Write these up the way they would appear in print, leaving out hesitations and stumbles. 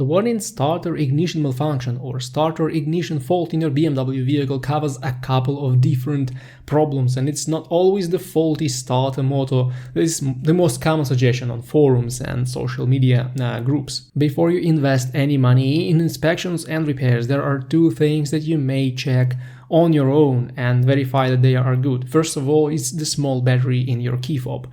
The warning starter ignition malfunction or starter ignition fault in your BMW vehicle covers a couple of different problems, and it's not always the faulty starter motor. This is the most common suggestion on forums and social media groups. Before you invest any money in inspections and repairs, there are two things that you may check on your own and verify that they are good. First of all, it's the small battery in your key fob.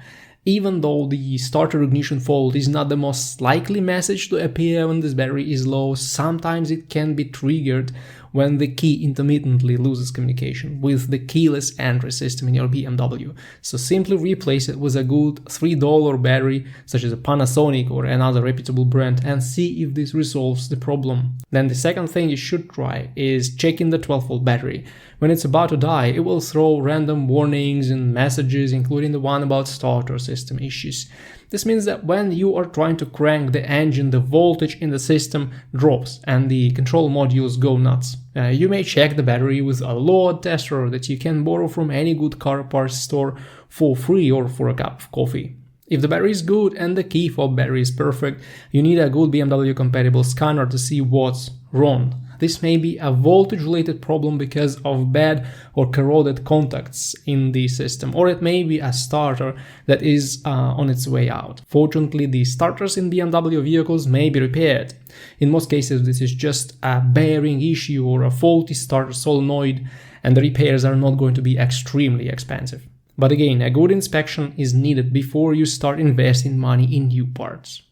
Even though the starter ignition fault is not the most likely message to appear when this battery is low, sometimes it can be triggered when the key intermittently loses communication with the keyless entry system in your BMW. So simply replace it with a good $3 battery, such as a Panasonic or another reputable brand, and see if this resolves the problem. Then the second thing you should try is checking the 12-volt battery. When it's about to die, it will throw random warnings and messages, including the one about starter system issues. This means that when you are trying to crank the engine, the voltage in the system drops and the control modules go nuts. You may check the battery with a load tester that you can borrow from any good car parts store for free or for a cup of coffee. If the battery is good and the key fob battery is perfect, you need a good BMW compatible scanner to see what's wrong. This may be a voltage-related problem because of bad or corroded contacts in the system, or it may be a starter that is on its way out. Fortunately, the starters in BMW vehicles may be repaired. In most cases, this is just a bearing issue or a faulty starter solenoid, and the repairs are not going to be extremely expensive. But again, a good inspection is needed before you start investing money in new parts.